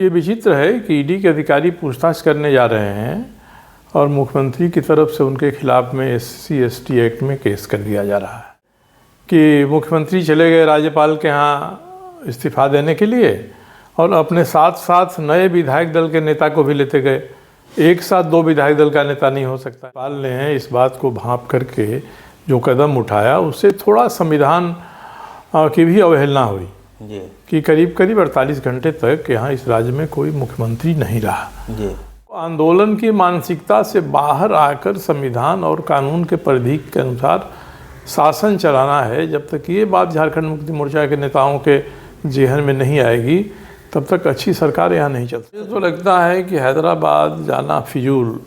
ये विचित्र है कि ईडी के अधिकारी पूछताछ करने जा रहे हैं और मुख्यमंत्री की तरफ से उनके खिलाफ में SC/ST एक्ट में केस कर दिया जा रहा है कि मुख्यमंत्री चले गए राज्यपाल के यहाँ इस्तीफा देने के लिए और अपने साथ साथ नए विधायक दल के नेता को भी लेते गए। एक साथ 2 विधायक दल का नेता नहीं हो सकता। राज्यपाल ने इस बात को भांप करके जो कदम उठाया उससे थोड़ा संविधान की भी अवहेलना हुई कि करीब 48 घंटे तक यहाँ इस राज्य में कोई मुख्यमंत्री नहीं रहा। आंदोलन की मानसिकता से बाहर आकर संविधान और कानून के परिधि के अनुसार शासन चलाना है। जब तक ये बात झारखंड मुक्ति मोर्चा के नेताओं के जेहन में नहीं आएगी तब तक अच्छी सरकार यहाँ नहीं चलती। मुझे तो लगता है कि हैदराबाद जाना फिजूल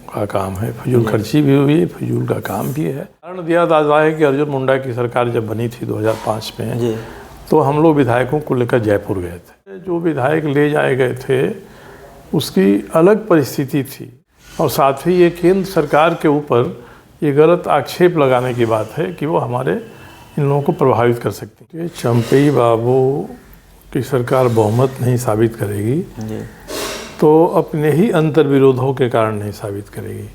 का काम है, फिजूल खर्ची भी हुई है, फिजूल का काम भी है। कारण दिया जाता है कि अर्जुन मुंडा की सरकार जब बनी थी 2005 में तो हम लोग विधायकों को लेकर जयपुर गए थे। जो विधायक ले जाए गए थे उसकी अलग परिस्थिति थी और साथ ही ये केंद्र सरकार के ऊपर ये गलत आक्षेप लगाने की बात है कि वो हमारे इन लोगों को प्रभावित कर सकती है। चंपई बाबू की सरकार बहुमत नहीं साबित करेगी तो अपने ही अंतर्विरोधों के कारण नहीं साबित करेगी।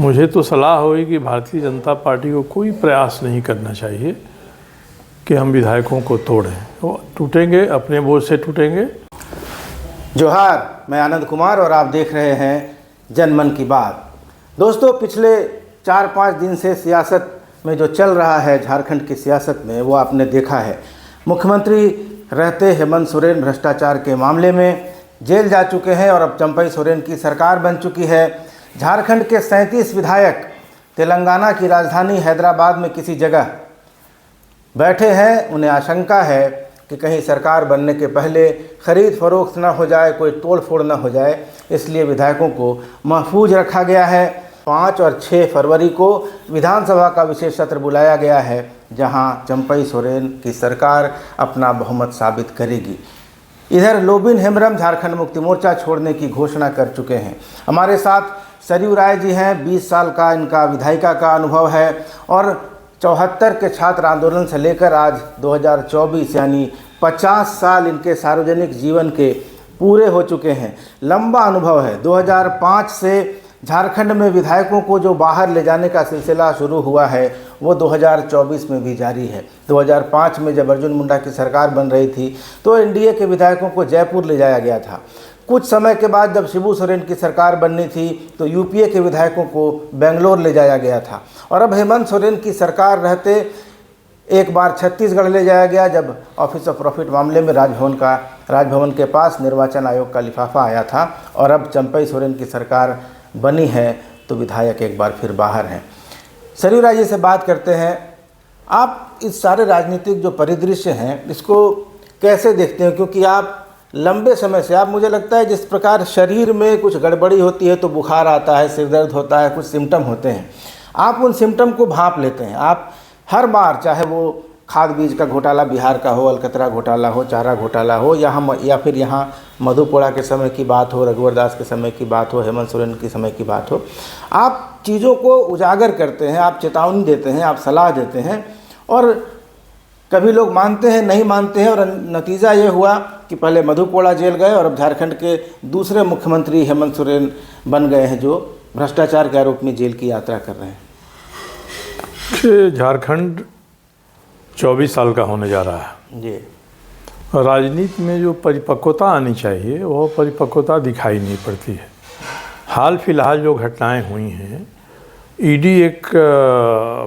मुझे तो सलाह होगी कि भारतीय जनता पार्टी को कोई प्रयास नहीं करना चाहिए कि हम विधायकों को तोड़ें। वो टूटेंगे अपने बोझ से टूटेंगे। जोहार, मैं आनंद कुमार और आप देख रहे हैं जनमन की बात। दोस्तों, पिछले 4-5 दिन से सियासत में जो चल रहा है झारखंड की सियासत में वो आपने देखा है। मुख्यमंत्री रहते हेमंत सोरेन भ्रष्टाचार के मामले में जेल जा चुके हैं और अब चंपई सोरेन की सरकार बन चुकी है। झारखंड के 37 विधायक तेलंगाना की राजधानी हैदराबाद में किसी जगह बैठे हैं। उन्हें आशंका है कि कहीं सरकार बनने के पहले खरीद फरोख्त ना हो जाए, कोई तोड़ फोड़ ना हो जाए, इसलिए विधायकों को महफूज रखा गया है। 5 और 6 फरवरी को विधानसभा का विशेष सत्र बुलाया गया है जहां चंपई सोरेन की सरकार अपना बहुमत साबित करेगी। इधर लोबिन हेम्ब्रम झारखंड मुक्ति मोर्चा छोड़ने की घोषणा कर चुके हैं। हमारे साथ सरयू राय जी हैं। 20 साल का इनका विधायिका का अनुभव है और 74 के छात्र आंदोलन से लेकर आज 2024 यानी 50 साल इनके सार्वजनिक जीवन के पूरे हो चुके हैं। लंबा अनुभव है। 2005 से झारखंड में विधायकों को जो बाहर ले जाने का सिलसिला शुरू हुआ है वो 2024 में भी जारी है। 2005 में जब अर्जुन मुंडा की सरकार बन रही थी तो एनडीए के विधायकों को जयपुर ले जाया गया था। कुछ समय के बाद जब शिबू सोरेन की सरकार बननी थी तो यूपीए के विधायकों को बेंगलोर ले जाया गया था और अब हेमंत सोरेन की सरकार रहते एक बार छत्तीसगढ़ ले जाया गया जब ऑफिस ऑफ प्रॉफिट मामले में राजभवन के पास निर्वाचन आयोग का लिफाफा आया था और अब चंपई सोरेन की सरकार बनी है तो विधायक एक बार फिर बाहर हैं। सरयू राय जी से बात करते हैं। आप इस सारे राजनीतिक जो परिदृश्य हैं इसको कैसे देखते हैं, क्योंकि आप लंबे समय से, आप मुझे लगता है जिस प्रकार शरीर में कुछ गड़बड़ी होती है तो बुखार आता है, सिर दर्द होता है, कुछ सिम्टम होते हैं, आप उन सिम्टम को भांप लेते हैं। आप हर बार, चाहे वो खाद बीज का घोटाला बिहार का हो, अलकतरा घोटाला हो, चारा घोटाला हो, या फिर यहाँ मधुपुरा के समय की बात हो, रघुवर दास के समय की बात हो, हेमंत सोरेन के समय की बात हो, आप चीज़ों को उजागर करते हैं, आप चेतावनी देते हैं, आप सलाह देते हैं और कभी लोग मानते हैं, नहीं मानते हैं और नतीजा ये हुआ कि पहले मधुपुरा जेल गए और अब झारखंड के दूसरे मुख्यमंत्री हेमंत सोरेन बन गए हैं जो भ्रष्टाचार के आरोप में जेल की यात्रा कर रहे हैं। झारखंड 24 साल का होने जा रहा है जी। राजनीति में जो परिपक्वता आनी चाहिए वो परिपक्वता दिखाई नहीं पड़ती है। हाल फिलहाल जो घटनाएं हुई हैं, ईडी एक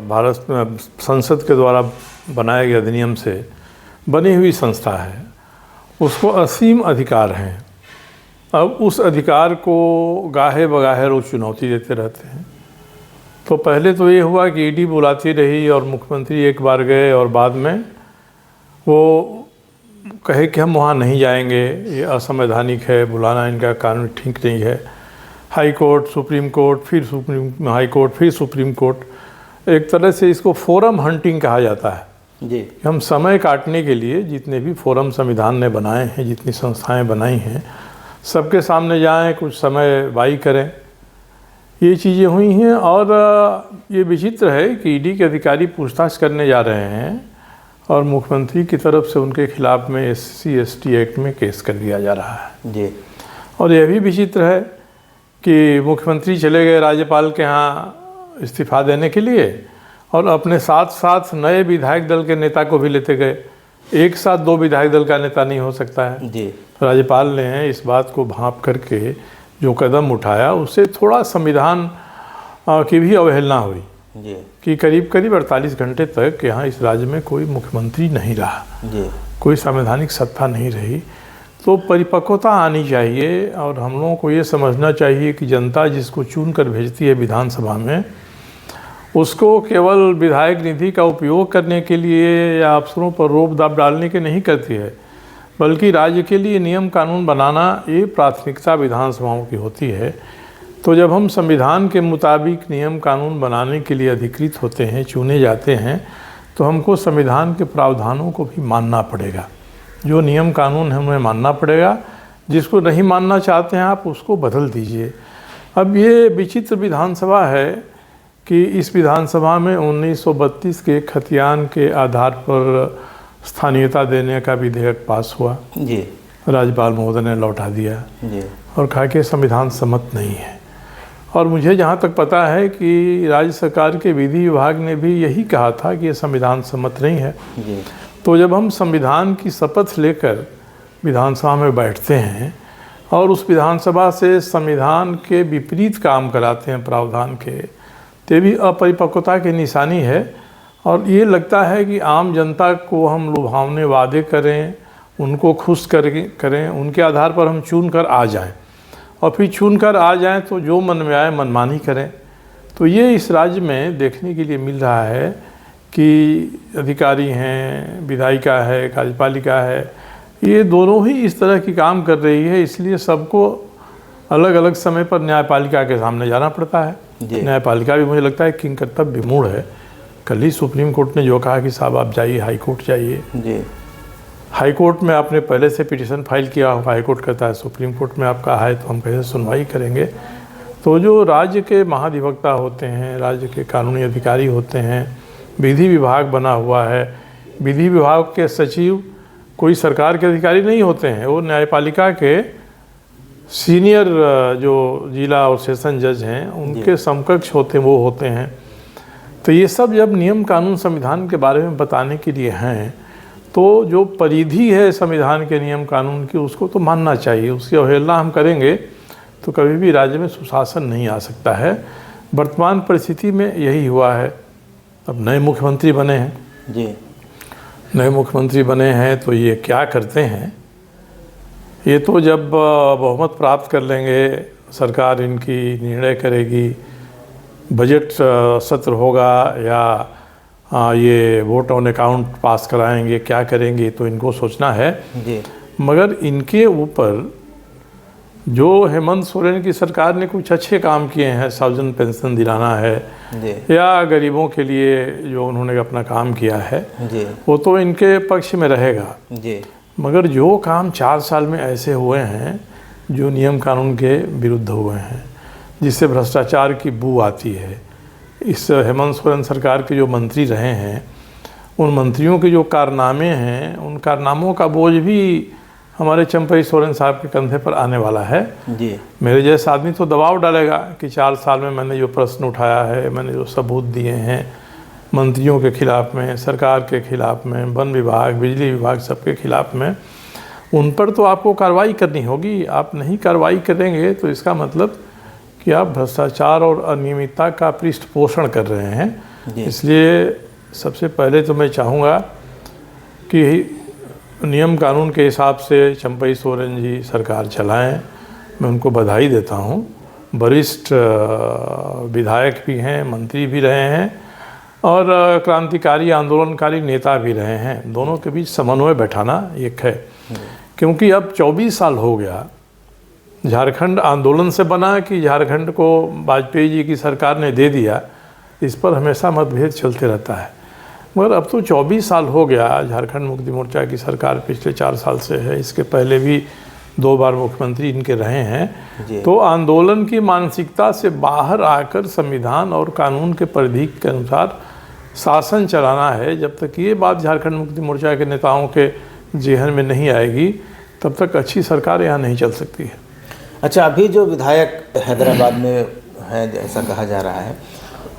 भारत में संसद के द्वारा बनाए गए अधिनियम से बनी हुई संस्था है, उसको असीम अधिकार हैं। अब उस अधिकार को गाहे बगाहे रोज चुनौती देते रहते हैं। तो पहले तो ये हुआ कि ईडी बुलाती रही और मुख्यमंत्री एक बार गए और बाद में वो कहे कि हम वहाँ नहीं जाएंगे, ये असंवैधानिक है, बुलाना इनका कानून ठीक नहीं है। हाई कोर्ट, सुप्रीम कोर्ट, फिर हाई कोर्ट, फिर सुप्रीम कोर्ट। एक तरह से इसको फोरम हंटिंग कहा जाता है जी। हम समय काटने के लिए जितने भी फोरम संविधान ने बनाए हैं, जितनी संस्थाएं बनाई हैं, सबके सामने जाएं, कुछ समय वाई करें, ये चीज़ें हुई हैं। और ये विचित्र है कि ईडी के अधिकारी पूछताछ करने जा रहे हैं और मुख्यमंत्री की तरफ से उनके खिलाफ में SC/ST एक्ट में केस कर दिया जा रहा है जी। और यह भी विचित्र है कि मुख्यमंत्री चले गए राज्यपाल के यहाँ इस्तीफा देने के लिए और अपने साथ साथ नए विधायक दल के नेता को भी लेते गए। एक साथ 2 विधायक दल का नेता नहीं हो सकता है जी। राज्यपाल ने इस बात को भांप करके जो कदम उठाया उससे थोड़ा संविधान की भी अवहेलना हुई जी। कि करीब 48 घंटे तक यहाँ इस राज्य में कोई मुख्यमंत्री नहीं रहा जी। कोई संवैधानिक सत्ता नहीं रही। तो परिपक्वता आनी चाहिए और हम लोगों को ये समझना चाहिए कि जनता जिसको चुन कर भेजती है विधानसभा में उसको केवल विधायक निधि का उपयोग करने के लिए या अफसरों पर रोब दाब डालने के नहीं करती है, बल्कि राज्य के लिए नियम कानून बनाना ये प्राथमिकता विधानसभाओं की होती है। तो जब हम संविधान के मुताबिक नियम कानून बनाने के लिए अधिकृत होते हैं, चुने जाते हैं, तो हमको संविधान के प्रावधानों को भी मानना पड़ेगा। जो नियम कानून है हमें मानना पड़ेगा, जिसको नहीं मानना चाहते हैं आप उसको बदल दीजिए। अब ये विचित्र विधानसभा है कि इस विधानसभा में 1932 के खतियान के आधार पर स्थानीयता देने का विधेयक पास हुआ जी। राज्यपाल महोदय ने लौटा दिया जी। और कहा कि संविधान सम्मत नहीं है। और मुझे जहाँ तक पता है कि राज्य सरकार के विधि विभाग ने भी यही कहा था कि ये संविधान सम्मत नहीं है। जी। तो जब हम संविधान की शपथ लेकर विधानसभा में बैठते हैं और उस विधानसभा से संविधान के विपरीत काम कराते हैं प्रावधान के, तो भी अपरिपक्वता की निशानी है। और ये लगता है कि आम जनता को हम लुभावने वादे करें, उनको खुश करें, उनके आधार पर हम चुन कर आ जाएं और फिर चुन कर आ जाएं तो जो मन में आए मनमानी करें। तो ये इस राज्य में देखने के लिए मिल रहा है कि अधिकारी हैं, विधायिका है, कार्यपालिका है, ये दोनों ही इस तरह की काम कर रही है। इसलिए सबको अलग अलग समय पर न्यायपालिका के सामने जाना पड़ता है। न्यायपालिका भी मुझे लगता है किंग कर्तव्य विमूढ़ है। कल ही सुप्रीम कोर्ट ने जो कहा कि साहब आप जाइए हाई कोर्ट जाइए जी। हाई कोर्ट में आपने पहले से पिटीशन फाइल किया हो, हाई कोर्ट कहता है सुप्रीम कोर्ट में आपका है तो हम कैसे सुनवाई करेंगे। तो जो राज्य के महाधिवक्ता होते हैं, राज्य के कानूनी अधिकारी होते हैं, विधि विभाग बना हुआ है, विधि विभाग के सचिव कोई सरकार के अधिकारी नहीं होते हैं, वो न्यायपालिका के सीनियर जो जिला और सेशन जज हैं उनके समकक्ष होते हैं, वो होते हैं। तो ये सब जब नियम कानून संविधान के बारे में बताने के लिए हैं तो जो परिधि है संविधान के नियम कानून की उसको तो मानना चाहिए। उसकी अवहेलना हम करेंगे तो कभी भी राज्य में सुशासन नहीं आ सकता है। वर्तमान परिस्थिति में यही हुआ है। अब नए मुख्यमंत्री बने हैं जी। नए मुख्यमंत्री बने हैं तो ये क्या करते हैं, ये तो जब बहुमत प्राप्त कर लेंगे, सरकार इनकी निर्णय करेगी, बजट सत्र होगा या ये वोट ऑन अकाउंट पास कराएंगे, क्या करेंगे तो इनको सोचना है जी। मगर इनके ऊपर जो हेमंत सोरेन की सरकार ने कुछ अच्छे काम किए हैं, सार्वजनिक पेंशन दिलाना है जी। या गरीबों के लिए जो उन्होंने अपना काम किया है जी। वो तो इनके पक्ष में रहेगा। जी। मगर जो काम 4 साल में ऐसे हुए हैं जो नियम कानून के विरुद्ध हुए हैं, जिससे भ्रष्टाचार की बू आती है, इस हेमंत सोरेन सरकार के जो मंत्री रहे हैं उन मंत्रियों के जो कारनामे हैं उन कारनामों का बोझ भी हमारे चंपई सोरेन साहब के कंधे पर आने वाला है जी। मेरे जैसा आदमी तो दबाव डालेगा कि 4 साल में मैंने जो प्रश्न उठाया है, मैंने जो सबूत दिए हैं मंत्रियों के खिलाफ में, सरकार के खिलाफ में, वन विभाग, बिजली विभाग, सबके खिलाफ में, उन पर तो आपको कार्रवाई करनी होगी। आप नहीं कार्रवाई करेंगे तो इसका मतलब कि आप भ्रष्टाचार और अनियमितता का पृष्ठपोषण कर रहे हैं। इसलिए सबसे पहले तो मैं चाहूँगा कि नियम कानून के हिसाब से चंपई सोरेन जी सरकार चलाएं। मैं उनको बधाई देता हूँ। वरिष्ठ विधायक भी हैं, मंत्री भी रहे हैं और क्रांतिकारी आंदोलनकारी नेता भी रहे हैं। दोनों के बीच समन्वय बैठाना एक है, क्योंकि अब 24 साल हो गया। झारखंड आंदोलन से बना कि झारखंड को वाजपेयी जी की सरकार ने दे दिया, इस पर हमेशा मतभेद चलते रहता है। मगर अब तो 24 साल हो गया। झारखंड मुक्ति मोर्चा की सरकार पिछले 4 साल से है, इसके पहले भी 2 बार मुख्यमंत्री इनके रहे हैं। तो आंदोलन की मानसिकता से बाहर आकर संविधान और कानून के परिधि के अनुसार शासन चलाना है, जब तक ये बात झारखंड मुक्ति मोर्चा के नेताओं के जेहन में नहीं आएगी तब तक अच्छी सरकार यहाँ नहीं चल सकती है। अच्छा, अभी जो विधायक हैदराबाद में है, ऐसा कहा जा रहा है,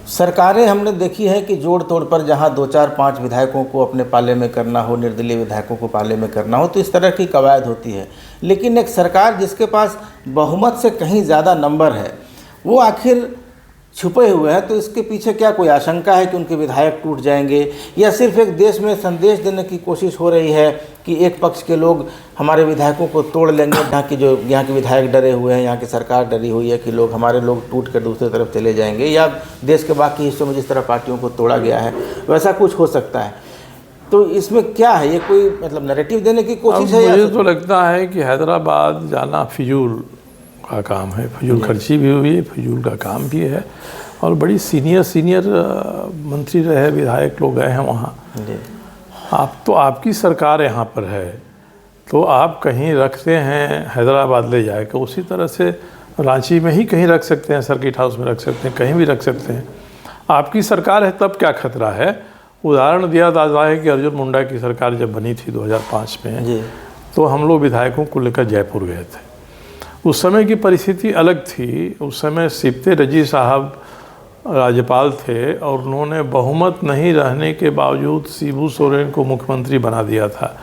सरकारें हमने देखी है कि जोड़ तोड़ पर जहां 2, 4, 5 विधायकों को अपने पाले में करना हो, निर्दलीय विधायकों को पाले में करना हो, तो इस तरह की कवायद होती है। लेकिन एक सरकार जिसके पास बहुमत से कहीं ज़्यादा नंबर है, वो आखिर छुपे हुए हैं, तो इसके पीछे क्या कोई आशंका है कि उनके विधायक टूट जाएंगे, या सिर्फ एक देश में संदेश देने की कोशिश हो रही है कि एक पक्ष के लोग हमारे विधायकों को तोड़ लेंगे, यहाँ के विधायक डरे हुए हैं, यहाँ की सरकार डरी हुई है कि हमारे लोग टूट कर दूसरी तरफ चले जाएंगे, या देश के बाकी हिस्सों में जिस तरह पार्टियों को तोड़ा गया है वैसा कुछ हो सकता है। तो इसमें क्या है, ये कोई मतलब नैरेटिव देने की कोशिश है? मुझे तो लगता है कि हैदराबाद जाना फिजूल का काम है, फिजूल खर्ची भी हुई है, फिजूल का काम भी है, और बड़ी सीनियर मंत्री रहे, विधायक लोग गए हैं वहाँ। आपकी सरकार यहाँ पर है, तो आप कहीं रखते हैं हैदराबाद ले जाकर, उसी तरह से रांची में ही कहीं रख सकते हैं, सर्किट हाउस में रख सकते हैं, कहीं भी रख सकते हैं। आपकी सरकार है तब क्या खतरा है? उदाहरण दिया जाता है कि अर्जुन मुंडा की सरकार जब बनी थी 2005 में, तो हम लोग विधायकों को लेकर जयपुर गए थे। उस समय की परिस्थिति अलग थी। उस समय सिप्ते रजी साहब राज्यपाल थे और उन्होंने बहुमत नहीं रहने के बावजूद शिबू सोरेन को मुख्यमंत्री बना दिया था,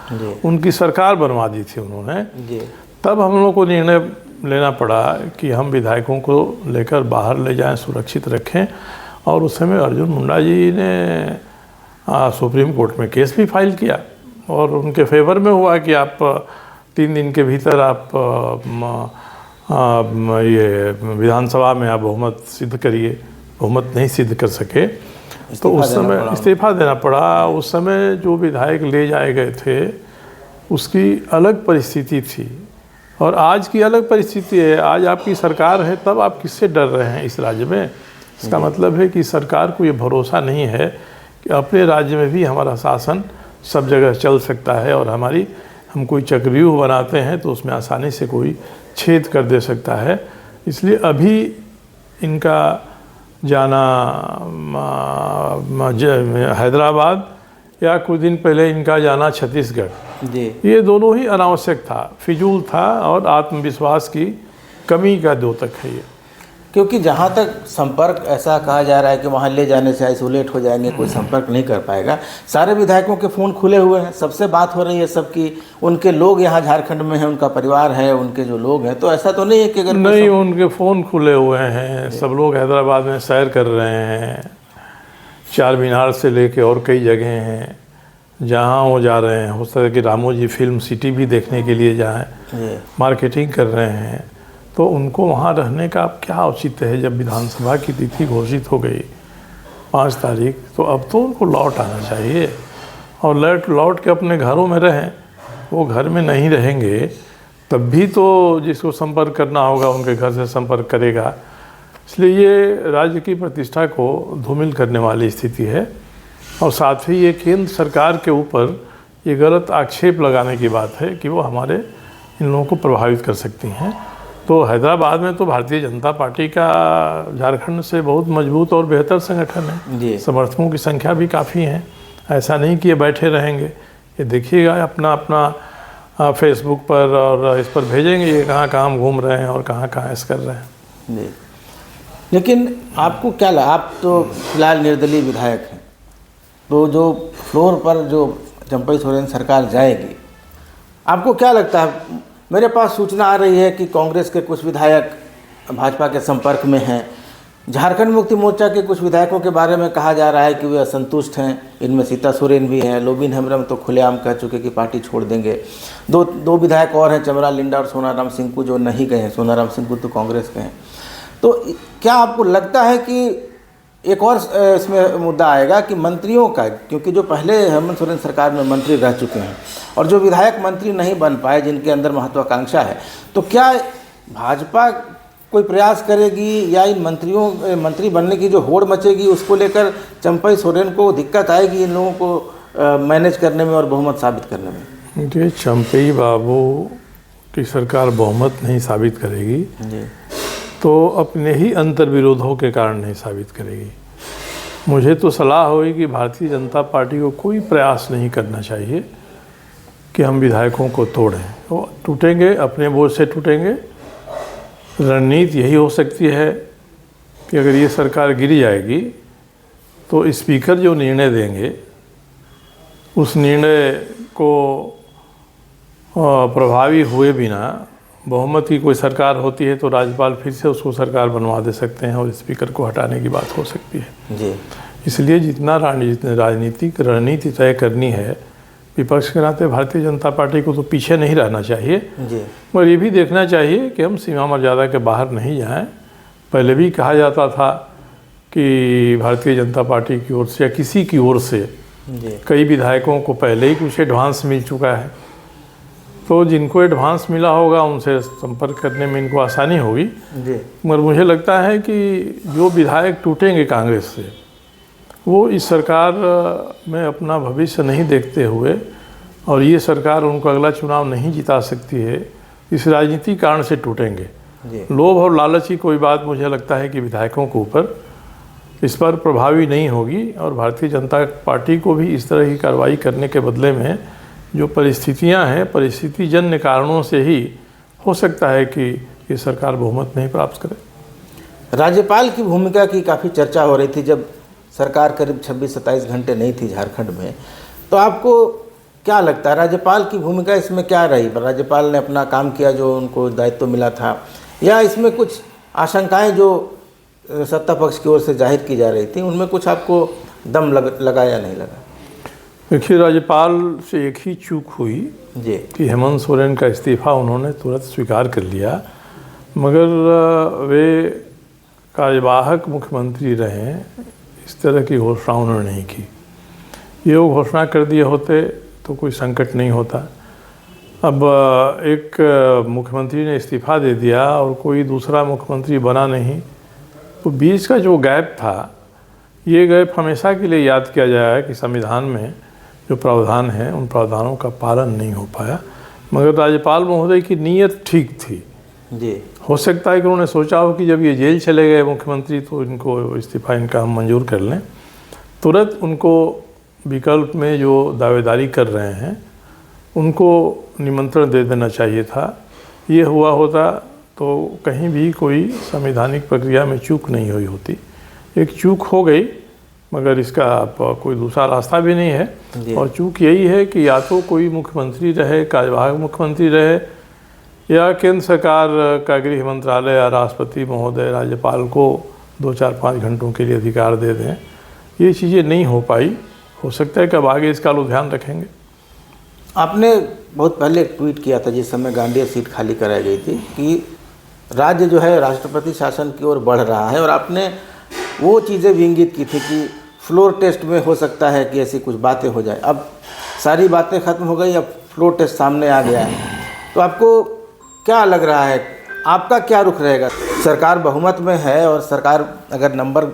उनकी सरकार बनवा दी थी उन्होंने। तब हम लोग को निर्णय लेना पड़ा कि हम विधायकों को लेकर बाहर ले जाएं, सुरक्षित रखें, और उस समय अर्जुन मुंडा जी ने सुप्रीम कोर्ट में केस भी फाइल किया और उनके फेवर में हुआ कि आप 3 दिन के भीतर आप ये विधानसभा में आप बहुमत सिद्ध करिए। बहुमत नहीं सिद्ध कर सके तो उस समय इस्तीफा देना पड़ा। उस समय जो विधायक ले जाए गए थे उसकी अलग परिस्थिति थी और आज की अलग परिस्थिति है। आज आपकी सरकार है, तब आप किससे डर रहे हैं इस राज्य में? इसका मतलब है कि सरकार को ये भरोसा नहीं है कि अपने राज्य में भी हमारा शासन सब जगह चल सकता है और हम कोई चक्रव्यूह बनाते हैं तो उसमें आसानी से कोई छेद कर दे सकता है। इसलिए अभी इनका जाना हैदराबाद या कुछ दिन पहले इनका जाना छत्तीसगढ़, ये दोनों ही अनावश्यक था, फिजूल था और आत्मविश्वास की कमी का द्योतक है ये। क्योंकि जहाँ तक संपर्क ऐसा कहा जा रहा है कि वहाँ ले जाने से आइसोलेट हो जाएंगे, कोई संपर्क नहीं कर पाएगा। सारे विधायकों के फ़ोन खुले हुए हैं, सबसे बात हो रही है सबकी, उनके लोग यहाँ झारखंड में हैं, उनका परिवार है, उनके जो लोग हैं, तो ऐसा तो नहीं है कि अगर नहीं उनके फ़ोन खुले हुए हैं। सब लोग हैदराबाद में सैर कर रहे हैं, चार मीनार से लेके और कई जगह हैं जहाँ वो जा रहे हैं। हो सकता है कि रामोजी फिल्म सिटी भी देखने के लिए जाएँ, मार्केटिंग कर रहे हैं, तो उनको वहाँ रहने का अब क्या औचित्य है? जब विधानसभा की तिथि घोषित हो गई 5 तारीख, तो अब तो उनको लौट आना चाहिए और लौट के अपने घरों में रहें। वो घर में नहीं रहेंगे तब भी तो जिसको संपर्क करना होगा उनके घर से संपर्क करेगा। इसलिए ये राज्य की प्रतिष्ठा को धूमिल करने वाली स्थिति है और साथ ही ये केंद्र सरकार के ऊपर ये गलत आक्षेप लगाने की बात है कि वो हमारे इन लोगों को प्रभावित कर सकती हैं। तो हैदराबाद में तो भारतीय जनता पार्टी का झारखंड से बहुत मजबूत और बेहतर संगठन है, समर्थकों की संख्या भी काफ़ी है। ऐसा नहीं कि ये बैठे रहेंगे, ये देखिएगा अपना फेसबुक पर और इस पर भेजेंगे ये कहाँ घूम रहे हैं और कहाँ ऐसा कर रहे हैं। जी, लेकिन आपको क्या लगा, आप तो फिलहाल निर्दलीय विधायक हैं, तो जो फ्लोर पर जो चंपई सोरेन सरकार जाएगी, आपको क्या लगता है? मेरे पास सूचना आ रही है कि कांग्रेस के कुछ विधायक भाजपा के संपर्क में हैं। झारखंड मुक्ति मोर्चा के कुछ विधायकों के बारे में कहा जा रहा है कि वे असंतुष्ट हैं, इनमें सीता सोरेन भी हैं। लोबिन हेम्ब्रम तो खुलेआम कह चुके कि पार्टी छोड़ देंगे। दो विधायक और हैं, चमरा लिंडा और सोनाराम सिंकू, जो नहीं गए हैं। सोनाराम सिंकू तो कांग्रेस के हैं। तो क्या आपको लगता है कि एक और इसमें मुद्दा आएगा कि मंत्रियों का, क्योंकि जो पहले हेमंत सोरेन सरकार में मंत्री रह चुके हैं और जो विधायक मंत्री नहीं बन पाए, जिनके अंदर महत्वाकांक्षा है, तो क्या भाजपा कोई प्रयास करेगी या इन मंत्री बनने की जो होड़ मचेगी उसको लेकर चंपई सोरेन को दिक्कत आएगी इन लोगों को मैनेज करने में और बहुमत साबित करने में? देखिए, चंपई बाबू की सरकार बहुमत नहीं साबित करेगी तो अपने ही अंतर्विरोधों के कारण नहीं साबित करेगी। मुझे तो सलाह होगी कि भारतीय जनता पार्टी को कोई प्रयास नहीं करना चाहिए कि हम विधायकों को तोड़ें। वो टूटेंगे, अपने बोझ से टूटेंगे। रणनीति यही हो सकती है कि अगर ये सरकार गिर जाएगी तो स्पीकर जो निर्णय देंगे उस निर्णय को प्रभावी हुए बिना, बहुमत की कोई सरकार होती है तो राज्यपाल फिर से उसको सरकार बनवा दे सकते हैं और स्पीकर को हटाने की बात हो सकती है जी। इसलिए जितना राजनीतिक रणनीति तय करनी है, विपक्ष के नाते भारतीय जनता पार्टी को तो पीछे नहीं रहना चाहिए जी। मगर ये भी देखना चाहिए कि हम सीमा मर्यादा के बाहर नहीं जाएं। पहले भी कहा जाता था कि भारतीय जनता पार्टी की ओर से या किसी की ओर से कई विधायकों को पहले ही कुछ एडवांस मिल चुका है, तो जिनको एडवांस मिला होगा उनसे संपर्क करने में इनको आसानी होगी जी। मगर मुझे लगता है कि जो विधायक टूटेंगे कांग्रेस से, वो इस सरकार में अपना भविष्य नहीं देखते हुए और ये सरकार उनको अगला चुनाव नहीं जिता सकती है, इस राजनीतिक कारण से टूटेंगे। लोभ और लालच की कोई बात मुझे लगता है कि विधायकों के ऊपर इस पर प्रभावी नहीं होगी और भारतीय जनता पार्टी को भी इस तरह की कार्रवाई करने के बदले में जो परिस्थितियां हैं, परिस्थितिजन्य कारणों से ही हो सकता है कि ये सरकार बहुमत नहीं प्राप्त करे। राज्यपाल की भूमिका की काफ़ी चर्चा हो रही थी जब सरकार करीब 26-27 घंटे नहीं थी झारखंड में, तो आपको क्या लगता है राज्यपाल की भूमिका इसमें क्या रही? राज्यपाल ने अपना काम किया जो उनको दायित्व मिला था, या इसमें कुछ आशंकाएं जो सत्ता पक्ष की ओर से जाहिर की जा रही थी उनमें कुछ आपको दम लगा या नहीं लगा? देखिए, राज्यपाल से एक ही चूक हुई जी कि हेमंत सोरेन का इस्तीफ़ा उन्होंने तुरंत स्वीकार कर लिया, मगर वे कार्यवाहक मुख्यमंत्री रहे, इस तरह की घोषणा उन्होंने नहीं की। ये वो घोषणा कर दिए होते तो कोई संकट नहीं होता। अब एक मुख्यमंत्री ने इस्तीफ़ा दे दिया और कोई दूसरा मुख्यमंत्री बना नहीं, तो बीच का जो गैप था, ये गैप हमेशा के लिए याद किया जाएगा कि संविधान में जो प्रावधान हैं उन प्रावधानों का पालन नहीं हो पाया। मगर राज्यपाल महोदय की नीयत ठीक थी जी। हो सकता है कि उन्होंने सोचा हो कि जब ये जेल चले गए मुख्यमंत्री तो इनको इस्तीफ़ा इनका हम मंजूर कर लें। तुरंत उनको विकल्प में जो दावेदारी कर रहे हैं उनको निमंत्रण दे देना चाहिए था। ये हुआ होता तो कहीं भी कोई संवैधानिक प्रक्रिया में चूक नहीं हुई होती। एक चूक हो गई मगर इसका कोई दूसरा रास्ता भी नहीं है और चूक यही है कि या तो कोई मुख्यमंत्री रहे, कार्यवाहक मुख्यमंत्री रहे, या केंद्र सरकार का गृह मंत्रालय या राष्ट्रपति महोदय राज्यपाल को 2-4-5 घंटों के लिए अधिकार दे दें। ये चीज़ें नहीं हो पाई। हो सकता है कि अब आगे इसका लोग ध्यान रखेंगे। आपने बहुत पहले एक ट्वीट किया था जिस समय गांडिया सीट खाली कराई गई थी कि राज्य जो है राष्ट्रपति शासन की ओर बढ़ रहा है, और आपने वो चीज़ें भी इंगित की थी कि फ्लोर टेस्ट में हो सकता है कि ऐसी कुछ बातें हो जाए। अब सारी बातें ख़त्म हो गई, अब फ्लोर टेस्ट सामने आ गया है, तो आपको क्या लग रहा है, आपका क्या रुख रहेगा? सरकार बहुमत में है और सरकार अगर नंबर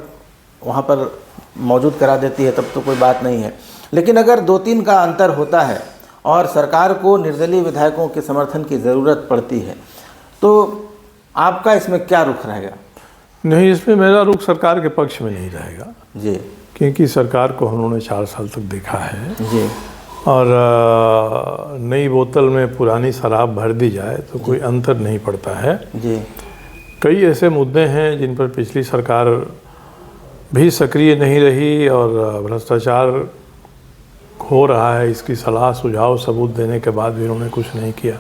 वहाँ पर मौजूद करा देती है तब तो कोई बात नहीं है, लेकिन अगर 2-3 का अंतर होता है और सरकार को निर्दलीय विधायकों के समर्थन की ज़रूरत पड़ती है, तो आपका इसमें क्या रुख रहेगा? नहीं, इसमें मेरा रुख सरकार के पक्ष में नहीं रहेगा जी, क्योंकि सरकार को हम लोगों ने 4 साल तक देखा है जी, और नई बोतल में पुरानी शराब भर दी जाए तो कोई अंतर नहीं पड़ता है जी। कई ऐसे मुद्दे हैं जिन पर पिछली सरकार भी सक्रिय नहीं रही और भ्रष्टाचार हो रहा है, इसकी सलाह सुझाव सबूत देने के बाद भी उन्होंने कुछ नहीं किया,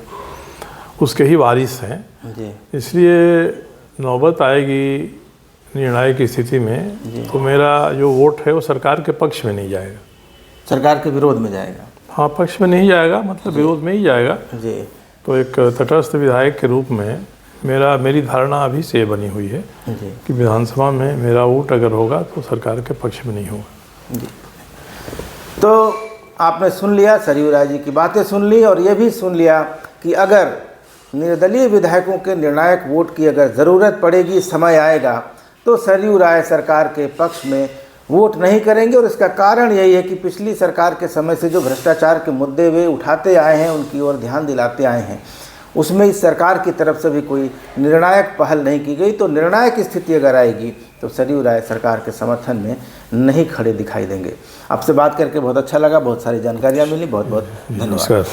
उसके ही वारिस हैं जी। इसलिए नौबत आएगी निर्णय की स्थिति में तो मेरा जो वोट है वो सरकार के पक्ष में नहीं जाएगा, सरकार के विरोध में जाएगा। हाँ, पक्ष में नहीं जाएगा, मतलब विरोध में ही जाएगा जी। तो एक तटस्थ विधायक के रूप में मेरी धारणा अभी से बनी हुई है जी। कि विधानसभा में मेरा वोट अगर होगा तो सरकार के पक्ष में नहीं होगा। जी। तो आपने सुन लिया, सरयू राय जी की बातें सुन ली और ये भी सुन लिया कि अगर निर्दलीय विधायकों के निर्णायक वोट की अगर ज़रूरत पड़ेगी, समय आएगा, तो सरयू राय सरकार के पक्ष में वोट नहीं करेंगे। और इसका कारण यही है कि पिछली सरकार के समय से जो भ्रष्टाचार के मुद्दे वे उठाते आए हैं, उनकी ओर ध्यान दिलाते आए हैं, उसमें इस सरकार की तरफ से भी कोई निर्णायक पहल नहीं की गई, तो निर्णायक स्थिति अगर आएगी तो सरयू राय सरकार के समर्थन में नहीं खड़े दिखाई देंगे। आपसे बात करके बहुत अच्छा लगा, बहुत सारी जानकारियाँ मिली, बहुत बहुत धन्यवाद।